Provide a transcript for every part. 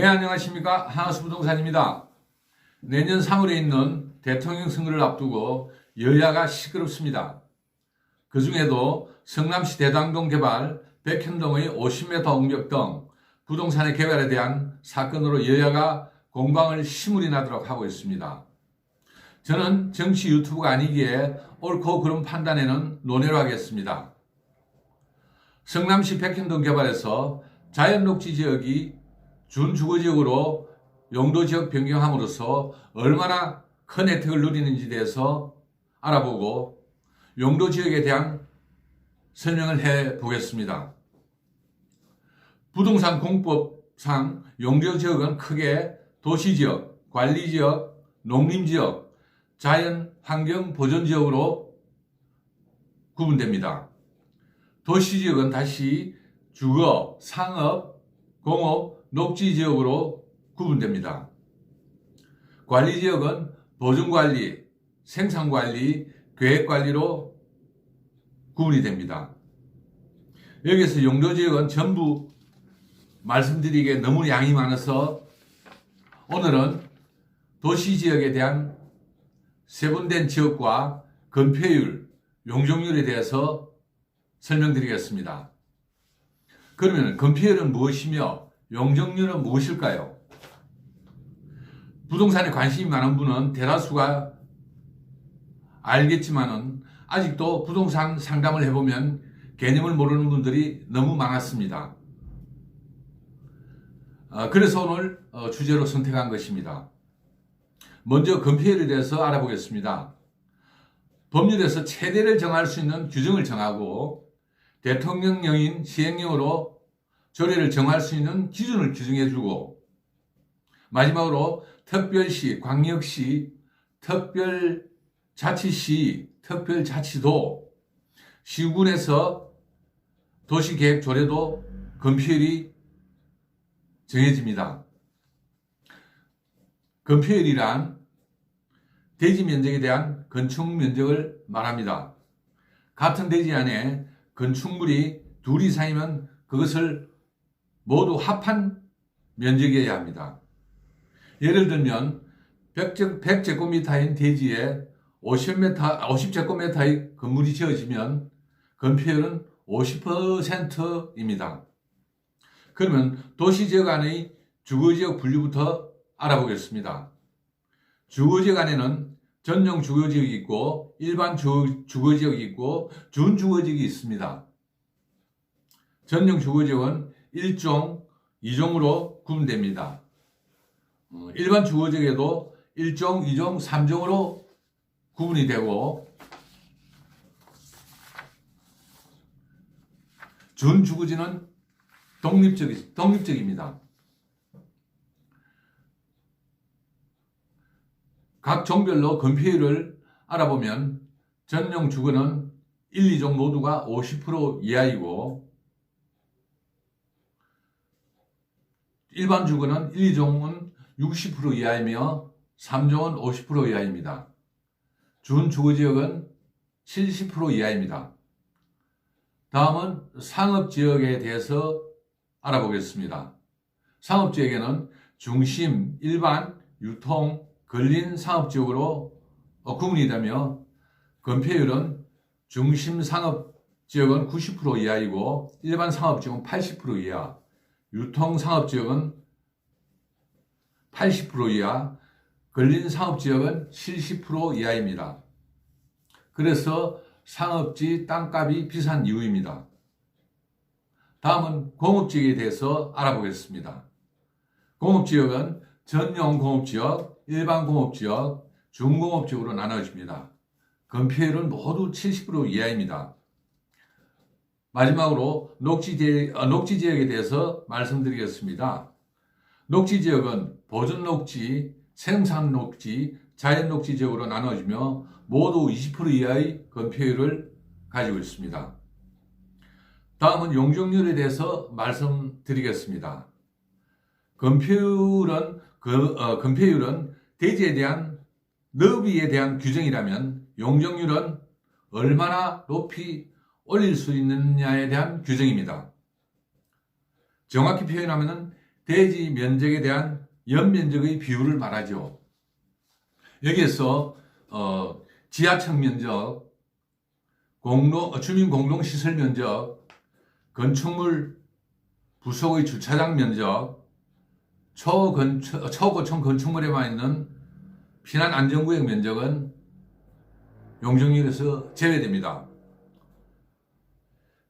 네, 안녕하십니까. 하나수부동산입니다. 내년 3월에 있는 대통령 선거를 앞두고 여야가 시끄럽습니다. 그 중에도 성남시 대당동 개발, 백현동의 50m 옹벽 등 부동산의 개발에 대한 사건으로 여야가 공방을 시물이 나도록 하고 있습니다. 저는 정치 유튜브가 아니기에 옳고 그른 판단에는 논의를 하겠습니다. 성남시 백현동 개발에서 자연녹지 지역이 준주거지역으로 용도지역 변경함으로써 얼마나 큰 혜택을 누리는지에 대해서 알아보고 용도지역에 대한 설명을 해 보겠습니다. 부동산 공법상 용도지역은 크게 도시지역, 관리지역, 농림지역, 자연환경보전지역으로 구분됩니다. 도시지역은 다시 주거, 상업, 공업, 녹지지역으로 구분됩니다. 관리지역은 보증관리, 생산관리, 계획관리로 구분이 됩니다. 여기서 용도지역은 전부 말씀드리기에 너무 양이 많아서 오늘은 도시지역에 대한 세분된 지역과 건폐율, 용적률에 대해서 설명드리겠습니다. 그러면 건폐율은 무엇이며 용적률은 무엇일까요? 부동산에 관심이 많은 분은 대다수가 알겠지만은 아직도 부동산 상담을 해보면 개념을 모르는 분들이 너무 많았습니다. 그래서 오늘 주제로 선택한 것입니다. 먼저 건폐율에 대해서 알아보겠습니다. 법률에서 최대를 정할 수 있는 규정을 정하고 대통령령인 시행령으로 조례를 정할 수 있는 기준을 규정해주고 마지막으로 특별시, 광역시, 특별자치시, 특별자치도, 시군에서 도시계획조례도 건폐율이 정해집니다. 건폐율이란 대지 면적에 대한 건축 면적을 말합니다. 같은 대지 안에 건축물이 둘 이상이면 그것을 모두 합한 면적이어야 합니다. 예를 들면 100제곱미터인 대지에 50제곱미터의 건물이 지어지면 건폐율은 50%입니다. 그러면 도시지역 안의 주거지역 분류부터 알아보겠습니다. 주거지역 안에는 전용 주거지역이 있고 일반 주거지역이 있고 준주거지역이 있습니다. 전용 주거지역은 1종, 2종으로 구분됩니다. 일반 주거지역에도 1종, 2종, 3종으로 구분이 되고 준주거지는 독립적입니다. 각 종별로 건폐율을 알아보면 전용 주거는 1, 2종 모두가 50% 이하이고 일반 주거는 1, 2종은 60% 이하이며 3종은 50% 이하입니다. 준주거지역은 70% 이하입니다. 다음은 상업지역에 대해서 알아보겠습니다. 상업지역에는 중심, 일반, 유통, 근린 상업지역으로 구분이 되며 건폐율은 중심 상업지역은 90% 이하이고 일반 상업지역은 80% 이하, 유통 상업지역은 80% 이하, 근린 상업지역은 70% 이하입니다. 그래서 상업지 땅값이 비싼 이유입니다. 다음은 공업지역에 대해서 알아보겠습니다. 공업지역은 전용 공업지역, 일반 공업지역, 중공업지역으로 나눠집니다. 건폐율은 모두 70% 이하입니다. 마지막으로 녹지지역에 대해서 말씀드리겠습니다. 녹지지역은 보존녹지, 생산녹지, 자연녹지지역으로 나눠지며 모두 20% 이하의 건폐율을 가지고 있습니다. 다음은 용적률에 대해서 말씀드리겠습니다. 건폐율은 대지에 대한 너비에 대한 규정이라면 용적률은 얼마나 높이 올릴 수 있느냐에 대한 규정입니다. 정확히 표현하면 대지 면적에 대한 연면적의 비율을 말하죠. 여기에서 지하층 면적, 주민 공동 시설 면적, 건축물 부속의 주차장 면적, 초고층 건축물에만 있는 피난 안전구역 면적은 용적률에서 제외됩니다.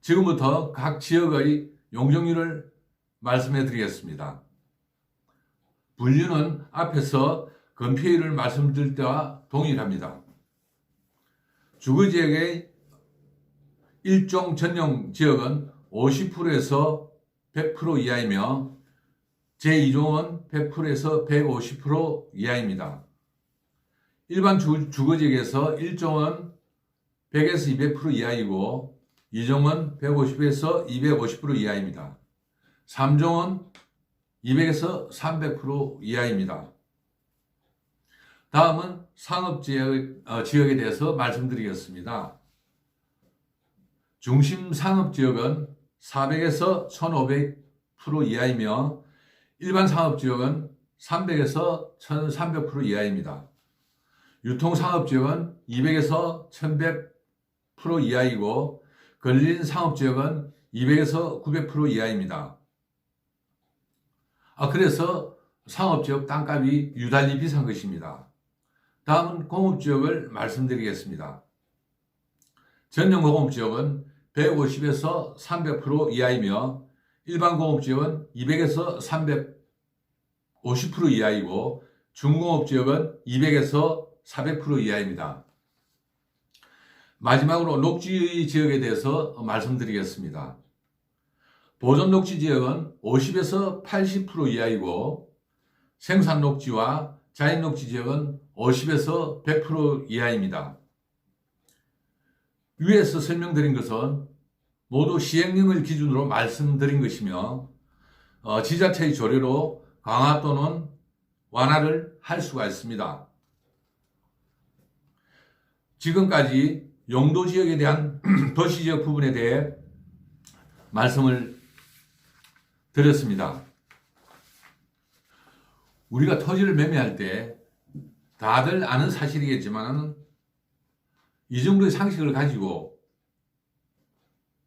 지금부터 각 지역의 용적률을 말씀해 드리겠습니다. 분류는 앞에서 건폐율을 말씀드릴 때와 동일합니다. 주거지역의 일종 전용 지역은 50%에서 100% 이하이며 제2종은 100%에서 150% 이하입니다. 일반 주거지역에서 1종은 100에서 200% 이하이고 2종은 150에서 250% 이하입니다. 3종은 200에서 300% 이하입니다. 다음은 상업지역에 대해서 말씀드리겠습니다. 중심 상업지역은 400에서 1500% 이하이며 일반 상업지역은 300에서 1300% 이하입니다. 유통상업지역은 200에서 1100% 이하이고 걸린 상업지역은 200에서 900% 이하입니다. 그래서 상업지역 땅값이 유달리 비싼 것입니다. 다음은 공업지역을 말씀드리겠습니다. 전용공업지역은 150에서 300% 이하이며 일반 공업지역은 200에서 350% 이하이고 중공업지역은 200에서 400% 이하입니다. 마지막으로 녹지 지역에 대해서 말씀드리겠습니다. 보존 녹지 지역은 50에서 80% 이하이고 생산 녹지와 자연 녹지 지역은 50에서 100% 이하입니다. 위에서 설명드린 것은 모두 시행령을 기준으로 말씀드린 것이며 지자체의 조례로 강화 또는 완화를 할 수가 있습니다. 지금까지 용도지역에 대한 도시지역 부분에 대해 말씀을 드렸습니다. 우리가 토지를 매매할 때 다들 아는 사실이겠지만 이 정도의 상식을 가지고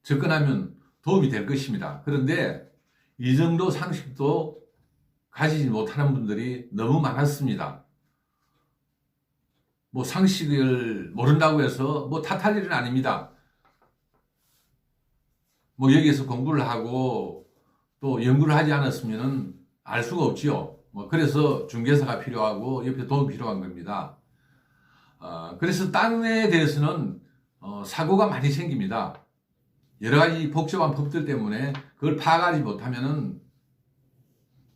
접근하면 도움이 될 것입니다. 그런데 이 정도 상식도 가지지 못하는 분들이 너무 많았습니다. 상식을 모른다고 해서 탓할 일은 아닙니다. 여기에서 공부를 하고 또 연구를 하지 않았으면 알 수가 없지요. 그래서 중개사가 필요하고 옆에 도움이 필요한 겁니다. 그래서 땅에 대해서는 사고가 많이 생깁니다. 여러 가지 복잡한 법들 때문에 그걸 파악하지 못하면은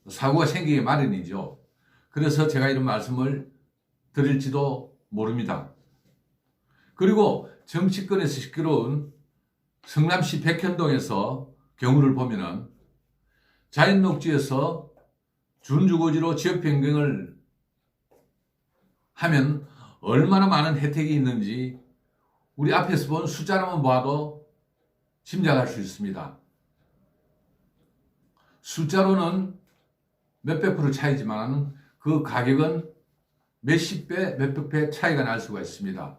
사고가 생기기 마련이죠. 그래서 제가 이런 말씀을 드릴지도 모릅니다. 그리고 정치권에서 시끄러운 성남시 백현동에서 경우를 보면은 자연녹지에서 준주거지로 지역 변경을 하면 얼마나 많은 혜택이 있는지 우리 앞에서 본 숫자로만 봐도 짐작할 수 있습니다. 숫자로는 몇백 프로 차이지만 그 가격은 몇십 배, 몇백 배 차이가 날 수가 있습니다.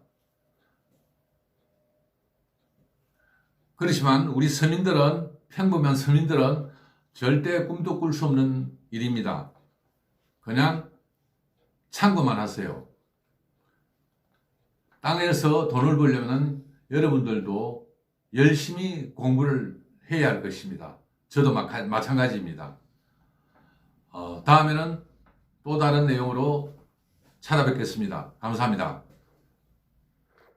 그렇지만 우리 서민들은, 평범한 서민들은 절대 꿈도 꿀 수 없는 일입니다. 그냥 참고만 하세요. 땅에서 돈을 벌려면 여러분들도 열심히 공부를 해야 할 것입니다. 저도 마찬가지입니다. 다음에는 또 다른 내용으로 찾아뵙겠습니다. 감사합니다.